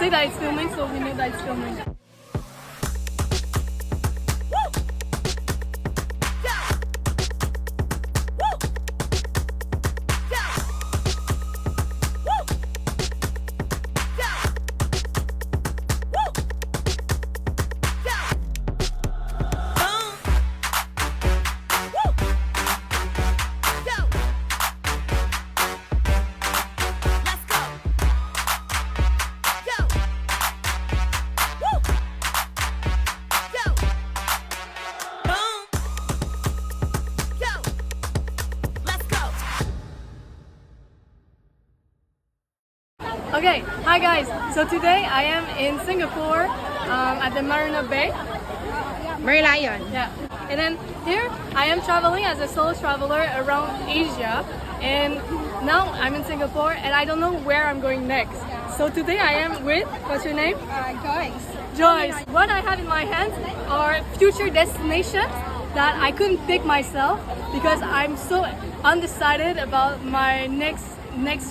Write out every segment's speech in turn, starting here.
say that it's filming, so we know that it's filming. Okay, hi guys. So today I am in Singapore at the Marina Bay. Merlion. Yeah. And then here I am traveling as a solo traveler around Asia. And now I'm in Singapore and I don't know where I'm going next. So today I am with, what's your name? Joyce. Joyce. What I have in my hands are future destinations that I couldn't pick myself because I'm so undecided about my next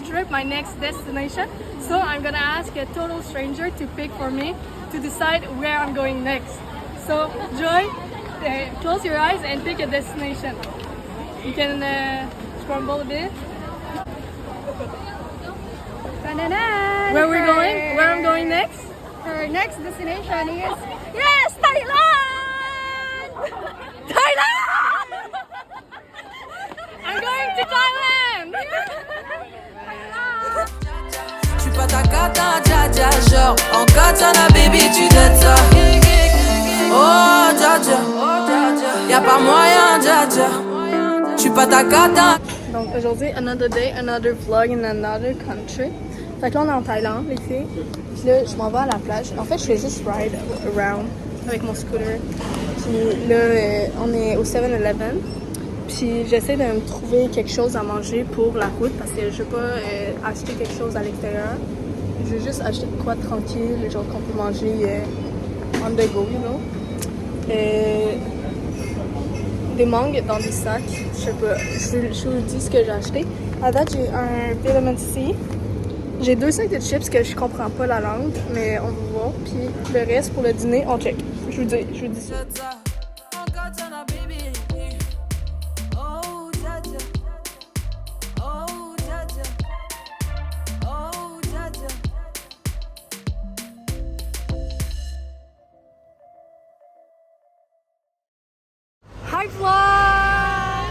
trip, my next destination. So I'm gonna ask a total stranger to pick for me to decide where I'm going next. So Joy, close your eyes and pick a destination. You can scramble a bit. Where we're going? Where I'm going next? Her next destination is yes, Thailand. Thailand! I'm going to Thailand! J'suis pas ta cata, dja dja, genre en katana, baby, tu dettes ça. Oh, dja dja, y'a pas moyen, dja dja. J'suis pas ta cata. Donc aujourd'hui, another day, another vlog in another country. Fait que là, on est en Thaïlande, les filles. Puis là, je m'en vais à la plage. En fait, je fais juste ride around avec mon scooter. Puis là, on est au 7-Eleven. Puis j'essaie de me trouver quelque chose à manger pour la route parce que je veux pas acheter quelque chose à l'extérieur. Je veux juste acheter de quoi de tranquille, genre qu'on peut manger on the go, you know. Des mangues dans des sacs, je sais pas. Je vous dis ce que j'ai acheté. À date, j'ai un vitamin C. J'ai 2 sacs de chips que je comprends pas la langue, mais on va voir. Puis le reste pour le dîner, on check. Je vous dis ça. Hi vlog!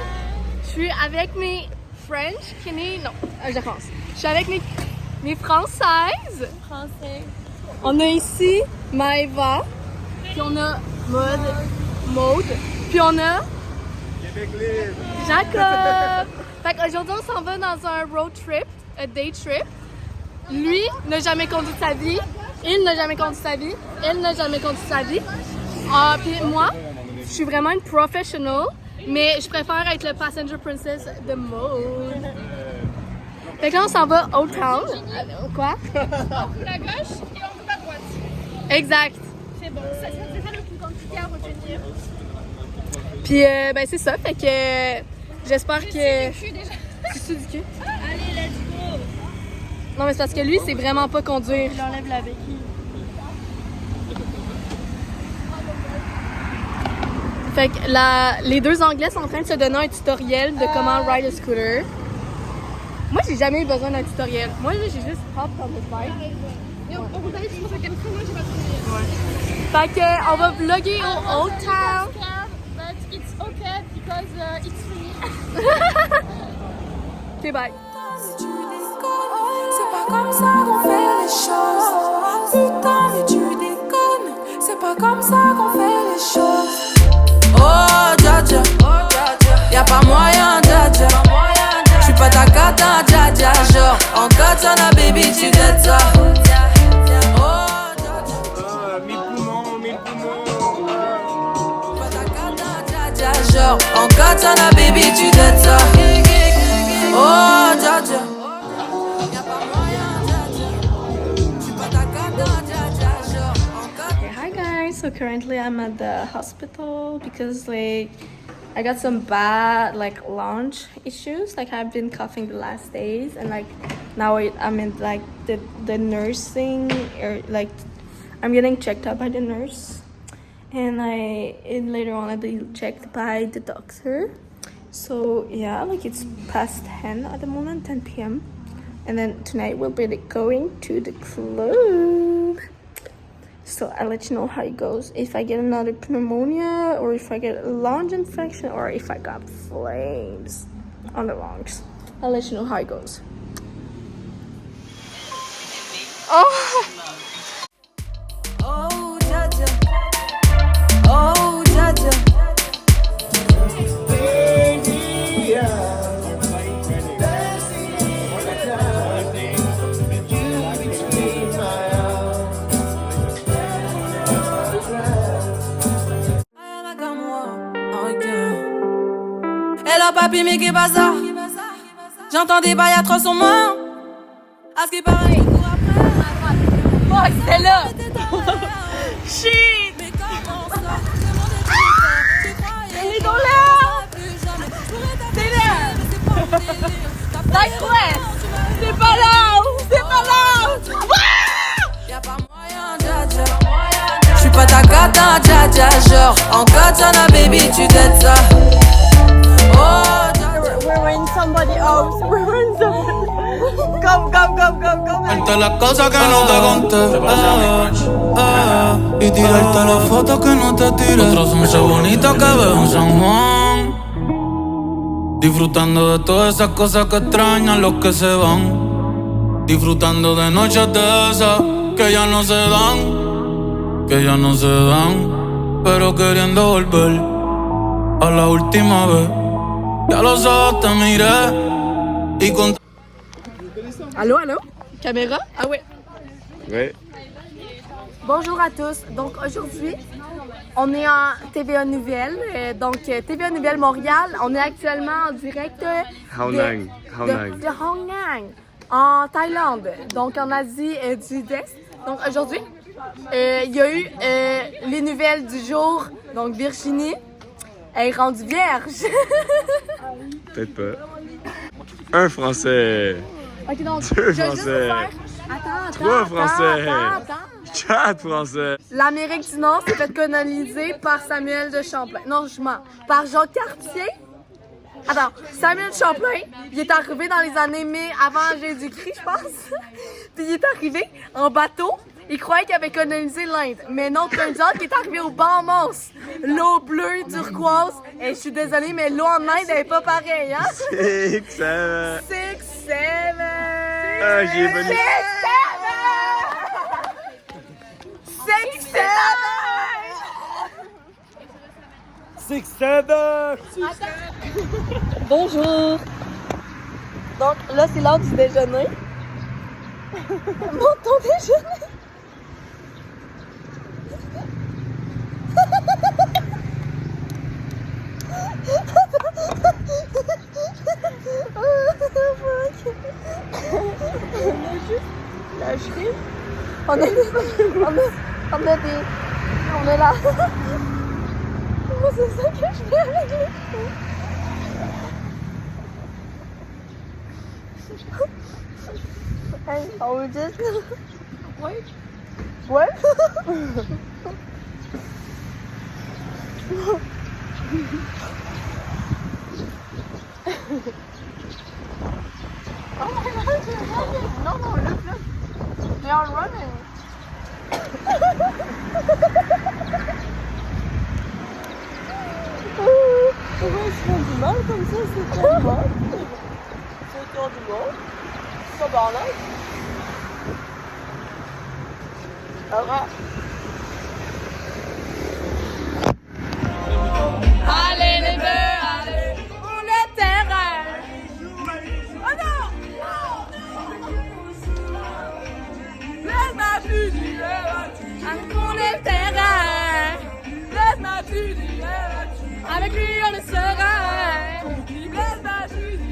Je suis avec mes French, non, je France. Je suis avec mes Françaises. Français. On a ici Maëva, puis on a Maude, puis on a Jacob. Fait qu'aujourd'hui on s'en va dans un road trip, un day trip. Lui n'a jamais conduit de sa vie, il n'a jamais conduit de sa vie, elle n'a jamais conduit de sa vie. Puis moi, je suis vraiment une professional, mais je préfère être le passenger princess de Maude. Fait que là, on s'en va Old Town. Quoi? On coupe la gauche et on coupe à droite. Exact. C'est bon, c'est ça le plus compliqué à retenir. Puis, ben c'est ça. Fait que j'espère que... Je suis déjà. Tu suis du cul? Allez, let's go. Non, mais c'est parce que lui, c'est vraiment pas conduire. J'enlève la béquille. Fait que les deux Anglais sont en train de se donner un tutoriel de comment ride a scooter. Moi, j'ai jamais eu besoin d'un tutoriel. Moi, j'ai juste hop on the bike. On vous allez sur quel train, moi j'ai pas trouvé. Fait que on va vlogger au Old Town. But it's okay because it's free. Ok, bye. C'est pas comme ça qu'on fait les choses. Putain, mais tu déconnes. C'est pas comme ça qu'on fait les choses. Oh, dja dja, y'a pas moyen, dja dja. J'suis pas ta cata, dja dja, genre en katana, baby, tu dettes ça. Oh, dja dja, mille poumons. pas ta cata, dja dja, genre en katana, baby, tu dettes ça. Oh, dja dja, y'a pas moyen, dja dja. J'suis pas ta cata, dja dja, genre en katana. Okay, hi guys. So currently I'm at the hospital because I got some bad lunch issues. I've been coughing the last days and now I'm in like the nursing, or like I'm getting checked out by the nurse, and later on I'll be checked by the doctor. So yeah, like it's past 10 at the moment, 10 p.m. And then tonight we'll be going to the club. So I'll let you know how it goes. If I get another pneumonia, or if I get a lung infection, or if I got flames on the lungs. I'll let you know how it goes. Oh! Oh, Jaja. Oh, Jaja. Hello papi, mais qu'est pas ça? J'entends des bails atroces sur moi. À ce qui paraît, je cours après. Oh, c'est là! Shit! Elle est dans l'air! C'est là! Southwest! C'est pas là! C'est pas là! Y'a pas moyen, Jaja. J'suis pas ta cata, Jaja. Genre, en katana, baby, tu t'aides ça. Oh, We're in somebody else. We're in somebody. Come. Ante las cosas que no te conté, y tirarte las fotos que no te tiré. Otros son más bonitos que veo en San Juan. Disfrutando de todas esas cosas que extrañan los que se van. Disfrutando de noches de esas que ya no se dan. Que ya no se dan. Pero queriendo volver a la última vez. Ya los ojos te miré y con... Allô? Caméra? Ah ouais. Ouais. Bonjour à tous. Donc aujourd'hui, on est en TVA Nouvelle. Donc TVA Nouvelle Montréal. On est actuellement en direct de Hong Kong, en Thaïlande. Donc en Asie du Sud-Est. Donc aujourd'hui, il y a eu les nouvelles du jour. Donc Virginie est rendue vierge. Peut-être pas. Un Français. Ok, donc Deux je vais juste vous Français. faire... Attends. Trois Français. Quatre Français. L'Amérique du Nord s'est fait coloniser par Samuel de Champlain. Non, je mens. Par Jean Cartier. Attends, Samuel Champlain, il est arrivé dans les années 1000 avant Jésus-Christ, je pense. Puis il est arrivé en bateau. Il croyait qu'il avait colonisé l'Inde. Mais non, turns out qu'il est arrivé au Bahamas. L'eau bleue, turquoise. Et je suis désolée, mais l'eau en Inde, elle est pas pareille, hein? 6, 7. 6, 7. Ah, j'ai bonne. 6, 7. 6, 7. Bonjour. Donc là, c'est l'heure du déjeuner. Monte ton déjeuner. On est là. Moi, c'est ça que je fais avec les filles. Hey, are we just... What? Oh my God, they're running. No, look. They are running. Pourquoi ils se font du mal comme ça? C'est trop mal. C'est trop du mal. C'est pas banal. Allez les bœufs, allez pour le terrain. Oh non! Laisse-moi plus du allez pour le terrain. Laisse-moi plus du avec lui on est serein. Laisse-moi plus du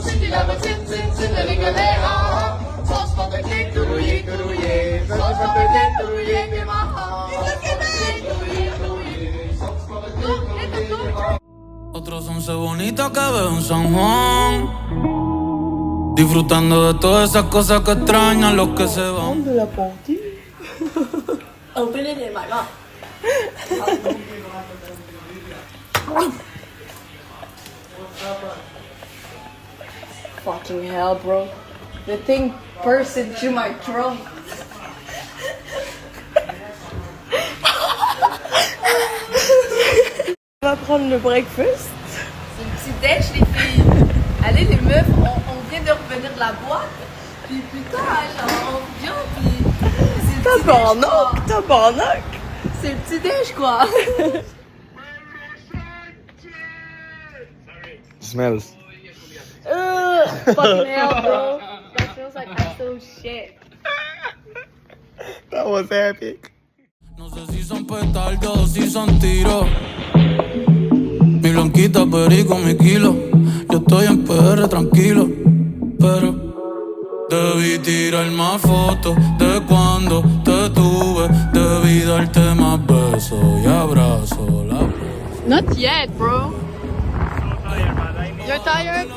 City level, sit, the ring a lay, zoals van de klik, doe je. Nosotros 11 bonitas que veo en San Juan. Disfrutando de todas esas cosas que extrañan los que se van. De la ponty. Open it in my mouth. Fucking hell, bro. The thing burst into my throat. On va prendre le breakfast. C'est le petit déj, les filles. Allez, les meufs, on vient de revenir de la boîte. Puis putain, genre, on vient, puis. C'est le petit déj, quoi. Tabarnak! C'est le petit déj, quoi. Smells. Fucking hell, bro. That feels like absolute shit. That was epic. No sé si son petardos o si son tiros. Mi blanquita, perico, mi kilo. Yo estoy en PR tranquilo, pero debí tirar más fotos de cuando te tuve. Debí darte más besos y abrazos. Not yet, bro. You're tired?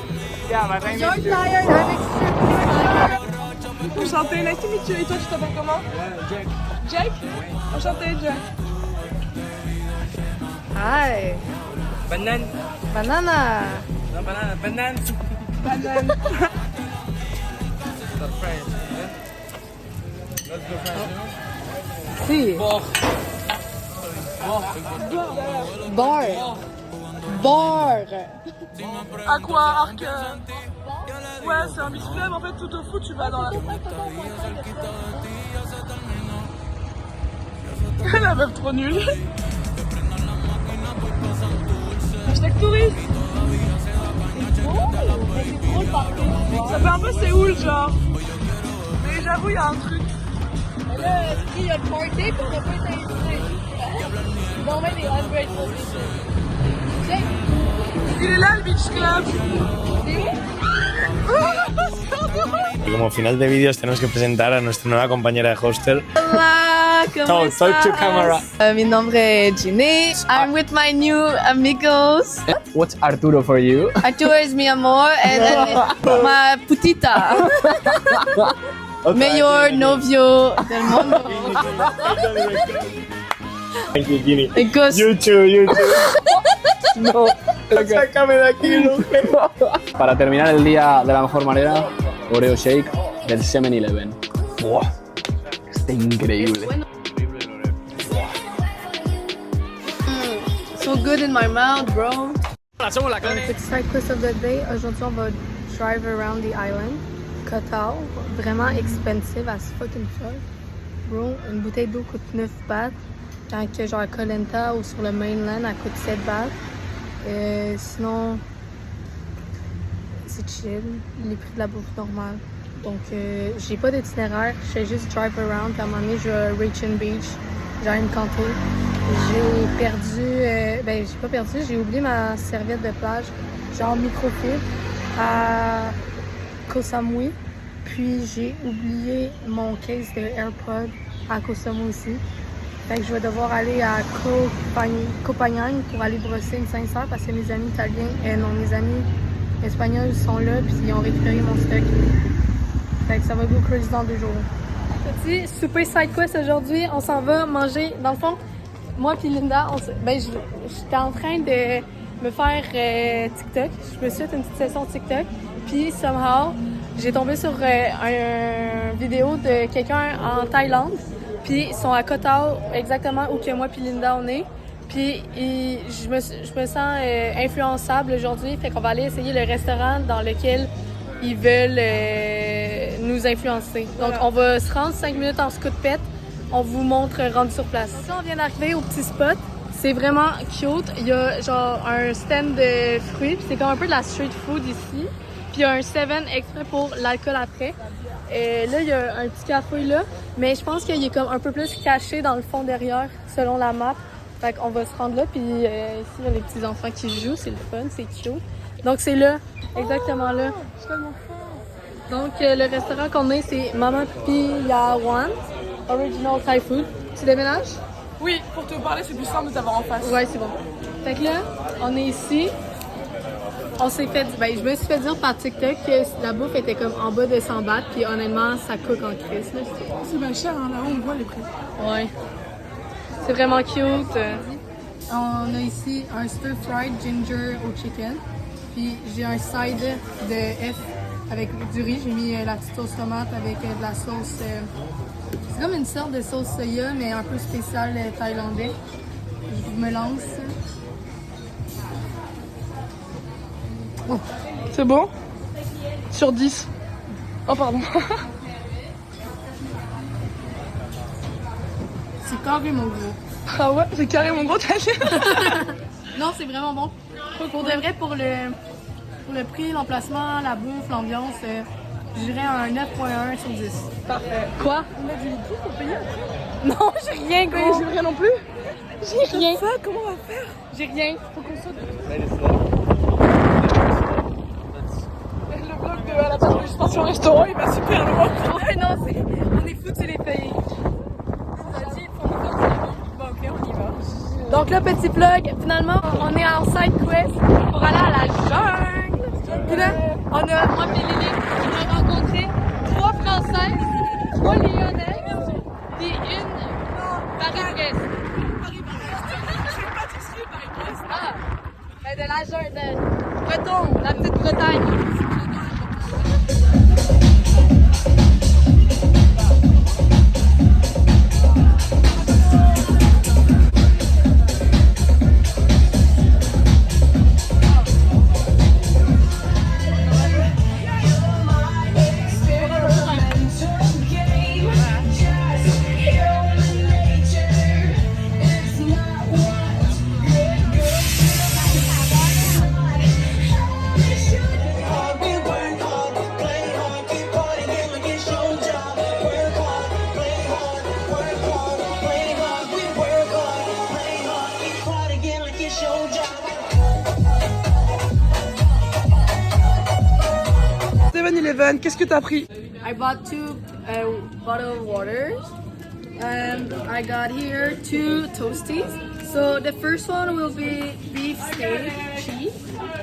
Yeah, but I'm You're tired? I'm extremely tired. Enchanté, nice to meet you. Et toi, tu t'appelles comment? Jack. Jack? Enchanté, Jack. Hi. Banane. Banana. Non, banane. Banane. Banane. That's French. Let's go French, Si. Bar. Bar. À quoi? Arc. Ouais, c'est un beach club. En fait, tout au foot, tu vas dans la. La meuf trop nulle. Hashtag touriste. Ça fait un peu Séoul, genre. Mais j'avoue, il y a un truc. Là, il y a le party, puis on n'a pas été invité. Non, mais les ungrateful people. Il est là, le beach club. Y como final de vídeos tenemos que presentar a nuestra nueva compañera de hostel. Hola, ¿cómo Oh, talk to camera. Mi nombre es Ginny. I'm with my new amigos. What's Arturo for you? Arturo es mi amor and ma putita. Mayor novio del mundo. Thank you, Ginny. Because You too. No, sácame de aquí, Luke. Para terminar el día de la mejor manera, Oreo Shake del 7-Eleven. ¡Buah! Está increíble. so good in my mouth, bro. Petit side quest of the day. Aujourd'hui, on va drive around the island. Koh vraiment expensive as fucking fuck. Bro, une bouteille d'eau coûte 9 bahts. Quand que genre à Koh Lanta ou sur le mainland, elle coûte 7 bahts. Sinon, c'est chill. Les prix de la bouffe normale. Donc, j'ai pas d'itinéraire. Je fais juste drive around. Puis à un moment donné, je vais à Rachin Beach. J'ai une cantine. J'ai perdu... j'ai pas perdu. J'ai oublié ma serviette de plage. Genre microfibre à Koh Samui. Puis j'ai oublié mon case de AirPod à Koh Samui aussi. Fait que je vais devoir aller à Koh Phangan pour aller brosser une sincère parce que mes amis italiens, mes amis espagnols sont là puis ils ont récupéré mon stock. Fait que ça va go crazy dans 2 jours. Petit super side quest aujourd'hui, on s'en va manger. Dans le fond, moi puis Linda, j'étais en train de me faire TikTok. Je me suis fait une petite session TikTok. Puis somehow, j'ai tombé sur une vidéo de quelqu'un en Thaïlande. Puis ils sont à Koh Tao, exactement où que moi puis Linda on est. Puis je me sens influençable aujourd'hui, fait qu'on va aller essayer le restaurant dans lequel ils veulent nous influencer. Donc on va se rendre 5 minutes en scoot-pet, on vous montre rendu sur place. Là, on vient d'arriver au petit spot, c'est vraiment cute. Il y a genre un stand de fruits, puis c'est comme un peu de la street food ici. Puis il y a un 7 exprès pour l'alcool après. Là, il y a un petit café là, mais je pense qu'il est comme un peu plus caché dans le fond derrière, selon la map. Fait qu'on va se rendre là, puis ici, il y a les petits enfants qui jouent, c'est le fun, c'est cute. Donc c'est là, exactement là. Donc le restaurant qu'on est, c'est Mama Pia One, Original Thai Food. Tu déménages? Oui, pour te parler, c'est plus simple de t'avoir en face. Ouais, c'est bon. Fait que là, on est ici. On s'est fait, je me suis fait dire par TikTok que la bouffe était comme en bas de 100 bahts, puis honnêtement, ça coûte en crise. C'est bien cher, hein, là-haut, on voit les prix. Ouais. C'est vraiment cute. On a ici un stir-fried ginger au chicken. Puis j'ai un side de F avec du riz. J'ai mis la petite sauce tomate avec de la sauce. C'est comme une sorte de sauce soya, mais un peu spéciale thaïlandais. Je me lance. Oh, c'est bon? Sur 10. Oh, pardon. C'est carrément gros. Ah ouais, c'est carrément gros, t'as dit. Non, c'est vraiment bon. Pour de vrai, pour le prix, l'emplacement, la bouffe, l'ambiance, je dirais un 9.1 sur 10. Parfait. Quoi? On a du liquide pour payer? Non, j'ai rien, Mais gros. j'ai rien non plus. J'ai rien. Ça, comment on va faire? J'ai rien. Faut qu'on saute. Le vlog de à la place de l'expansion au restaurant, il va super loin. Ouais, non, on est foutus les pays. Donc là, petit vlog, finalement, on est en side quest pour aller à la jungle. Puis là, moi et Lily, on a rencontré 3 Françaises, 3 Lyonnaises, puis une Paris-Brest. Ah, ben de la jungle, de Breton, la petite Bretagne. Qu'est-ce que t'as pris? I bought 2 bottled waters. I got here 2 toasties. So the first one will be beef steak cheese,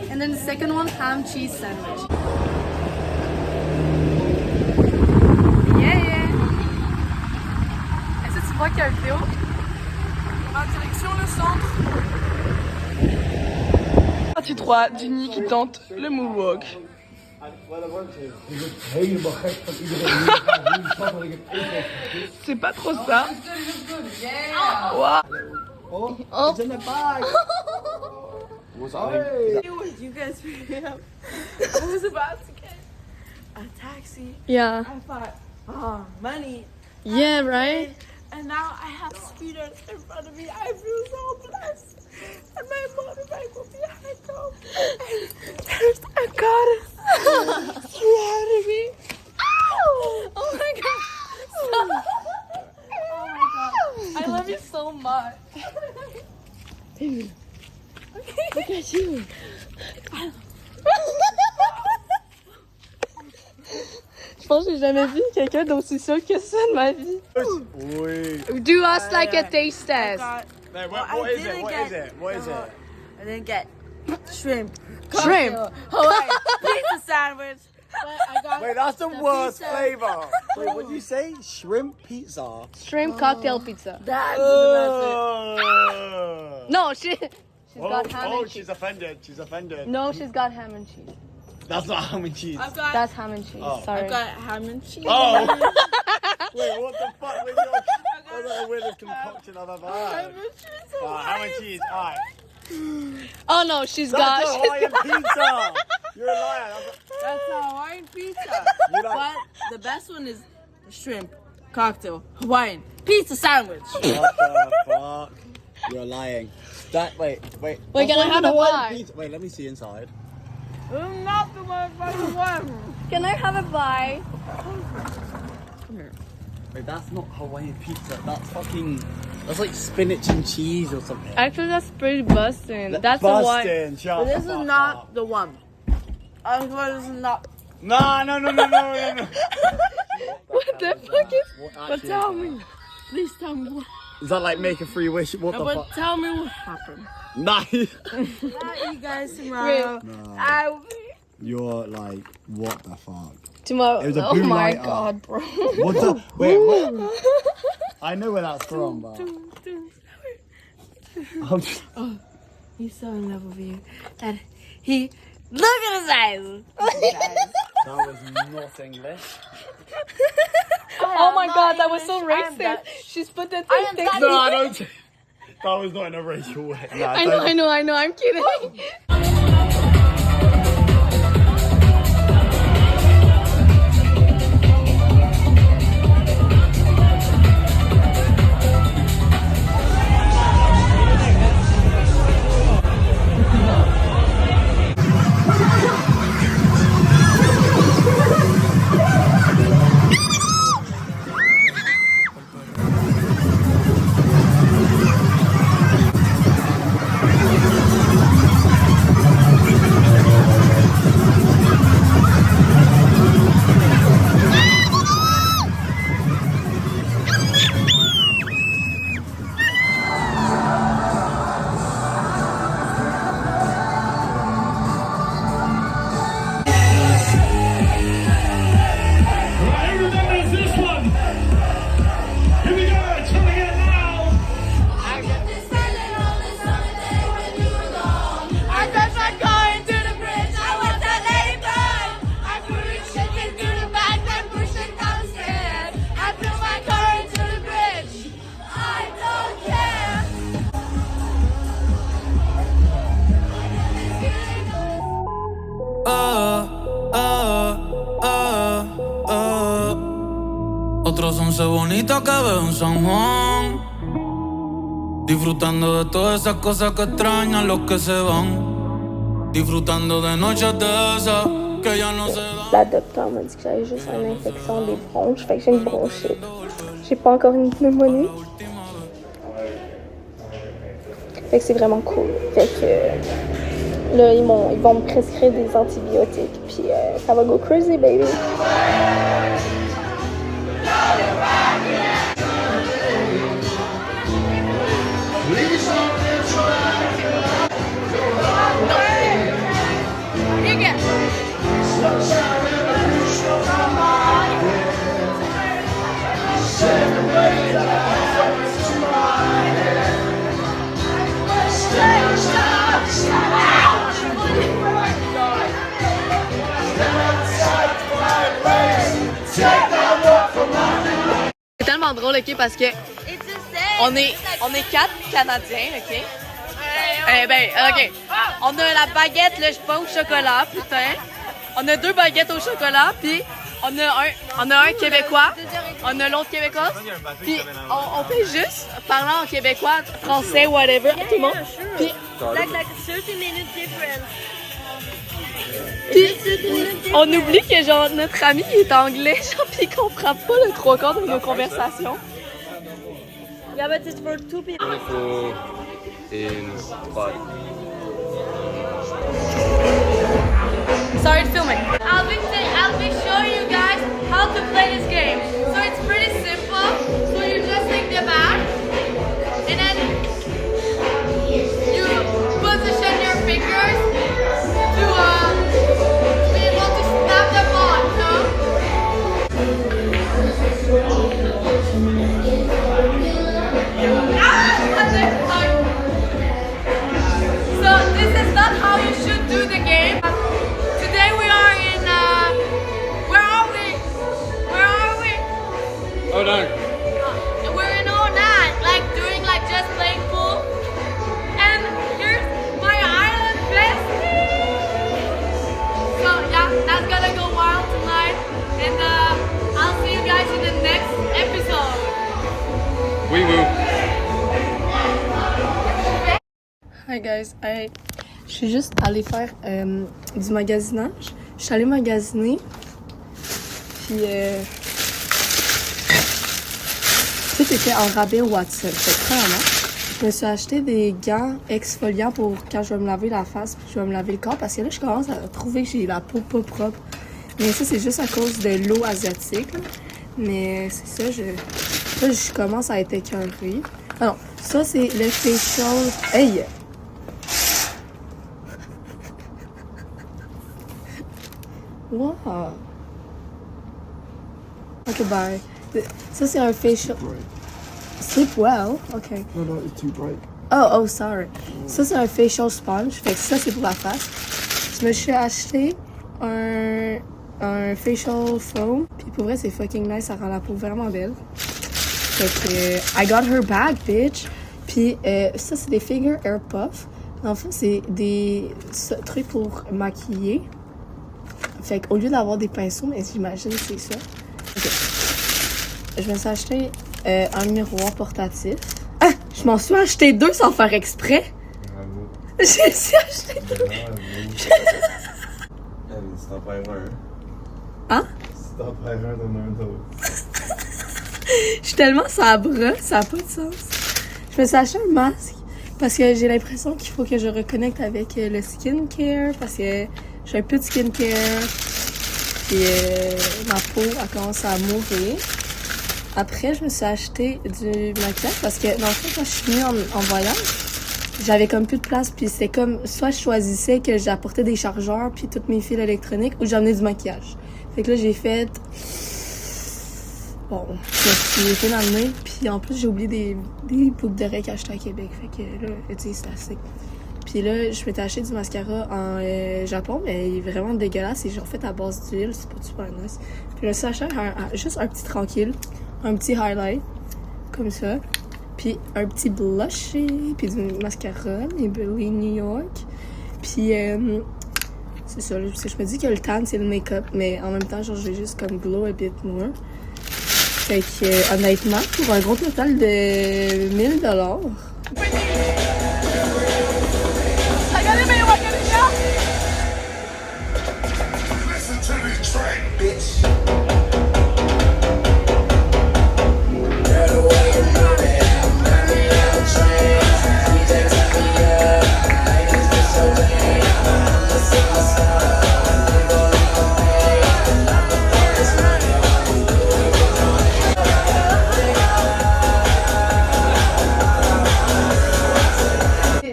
and then the second one ham cheese sandwich. Yeah. Est-ce que tu vois qu'il y a un vidéo? En direction le centre. Partie 3, Ginny qui tente le moonwalk. C'est pas trop ça. Wow. It's in the bag. You guys pick up. I was about to get a taxi. Yeah. I thought, oh, money. Yeah, right? And now I have scooters in front of me. I feel so blessed. And my motorbike will be behind home. And there's a goddess surrounding me. Ow! Oh my god. Stop. Oh my god. I love you so much. Look at you. Je pense que j'ai jamais vu quelqu'un d'aussi sûr que ça de ma vie. Oui. Do us like a taste test. No, what is it? What is it? What is it? I didn't get shrimp. Shrimp. Hawaii pizza sandwich. But I got Wait, that's the worst pizza. flavour. Wait, what did you say? Shrimp pizza. Shrimp cocktail pizza. That's the Oh. No, she's got ham and cheese. She's offended. She's offended. No, she's got ham and cheese. That's not ham and cheese. I've got That's ham and cheese. Oh. Sorry. I've got ham and cheese. Oh. Wait, what the fuck? That's the weirdest concoction I've ever had. Ham and cheese. Alright. Oh no, she's That's got. a Hawaiian pizza. You're a liar. That's a Hawaiian pizza. You like- But the best one is the shrimp cocktail Hawaiian pizza sandwich. What the fuck? You're lying. Wait. Wait, can I have a bite? Pizza. Wait, let me see inside. I'm not the motherfucking one. Can I have a bite? Wait, that's not Hawaiian pizza. That's fucking. That's like spinach and cheese or something. Actually, that's pretty busting. That's the one. Busting. Shut But the this is fuck not up. the one. I'm going this is not. No. What the fuck is? What But actually tell is me. Please tell me what. Is that like make a free wish? What the But fuck? tell me what happened. Nah. You guys tomorrow. You're like, what the fuck? Tomorrow. It was a Oh blue my light god, bro. What the? Wait, what? I know where that's from, but. I'm just... He's so in love with you. And he. Look at his eyes! That was not English. Oh my god, that was so racist. She's put the thing. No, I don't. That was not in a racial way. No, I know, I'm kidding. Otros 11 bonitas que veo en San Juan, disfrutando de todas esas cosas que extrañan los que se van, disfrutando de noches de esas que ya no se dan. La docteur m'a dit que j'avais juste une infection des bronches, fait que j'ai une bronchite. J'ai pas encore une pneumonie. Fait que c'est vraiment cool. Fait que là, ils vont me prescrire des antibiotiques, puis ça va go crazy, baby. C'est tellement drôle, ok, parce que on est 4 Canadiens, ok. Ok. On a la baguette, le pain au chocolat, putain. On a 2 baguettes au chocolat, puis on a un Québécois, on a l'autre Québécois, puis on fait juste parler en québécois, français, whatever, tout le monde. Puis Like 30 minutes difference. Puis, on oublie que genre notre ami il est anglais, genre pis il comprend pas le 3/4 de nos conversations. Yeah, but it's for 2 people. Sorry to filming. I'll be showing you guys how to play this game. So it's pretty simple. So you just take the bat and then you position your fingers to be able to snap the ball, you know? So this is not how you should do the game. Today we are in, where are we? Oh no. We're in Onan, like doing like just playing pool. And here's my island bestie. So yeah, that's gonna go wild tonight. And I'll see you guys in the next episode. Wee woo. Hi guys, je suis juste allée faire du magasinage. Je suis allée magasiner. Puis tout était en rabais au Watson. Vraiment. Je me suis acheté des gants exfoliants pour quand je vais me laver la face puis je vais me laver le corps parce que là je commence à trouver que j'ai la peau pas propre. Mais ça c'est juste à cause de l'eau asiatique. Là. Mais c'est ça, je commence à être écœurée. Ah non, ça c'est le facial... Hey! Wow! Ok, bye. Ça c'est un facial... Sleep well? Ok. No, no, it's too bright. Oh, sorry. Ça c'est un facial sponge, fait que ça c'est pour la face. Je me suis acheté un facial foam, puis pour vrai c'est fucking nice, ça rend la peau vraiment belle. Fait que, I got her back, bitch! Puis ça c'est des figure air puff. En fait c'est des trucs pour maquiller. Fait qu'au lieu d'avoir des pinceaux, mais j'imagine c'est ça. Okay. Je me suis acheté un miroir portatif. Ah! Je m'en suis acheté 2 sans faire exprès! Bravo. J'ai aussi acheté 2! Stop by her. Hein? Stop by her to learn those. Je suis tellement sabra, ça n'a pas de sens. Je me suis acheté un masque parce que j'ai l'impression qu'il faut que je reconnecte avec le skincare parce que j'ai un peu de skincare puis ma peau a commencé à mourir. Après, je me suis acheté du maquillage parce que dans le fond, quand je suis venue en voyage, j'avais comme plus de place puis c'est comme soit je choisissais que j'apportais des chargeurs puis toutes mes fils électroniques ou j'emmenais du maquillage. Fait que là, j'ai fait... Bon, je me suis fait dans le nez, puis en plus, j'ai oublié des boucles d'oreilles qu'acheter à Québec. Fait que là, tu sais, c'est assez. Puis là, je m'étais acheté du mascara en Japon, mais il est vraiment dégueulasse. C'est genre fait à base d'huile, c'est pas super nice. Puis je me suis acheté juste un petit tranquille, un petit highlight, comme ça. Puis un petit blush, puis du mascara, Maybelline New York. Puis c'est ça, là, parce que je me dis que le tan, c'est le make-up, mais en même temps, genre, je vais juste comme glow a bit more. Fait que, honnêtement, pour un gros total de 1000 $.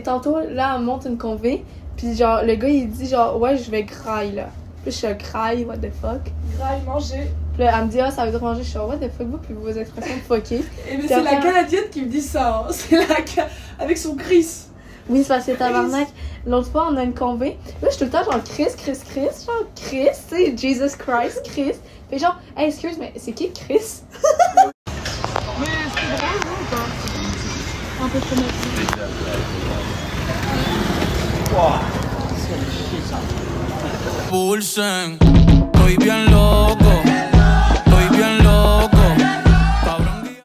Tantôt, là, on monte une convée, puis genre, le gars, il dit genre, ouais, je vais graille, là. Puis je suis graille, what the fuck. Graille, manger. Puis là, elle me dit, ah, ça veut dire manger, je suis genre, what the fuck, vous, puis vos expressions de fucker. Et mais c'est la Canadienne qui me dit ça, hein. C'est avec son Chris. Oui, c'est parce que tabarnak. L'autre fois, on a une convée. Là, je suis tout le temps genre Chris, genre Chris, tu sais, Jesus Christ, Chris. Puis genre, hey, excuse, mais c'est qui Chris? Mais c'est drôle, ou pas? Un peu traumatisé. Pulsen, estoy bien loco.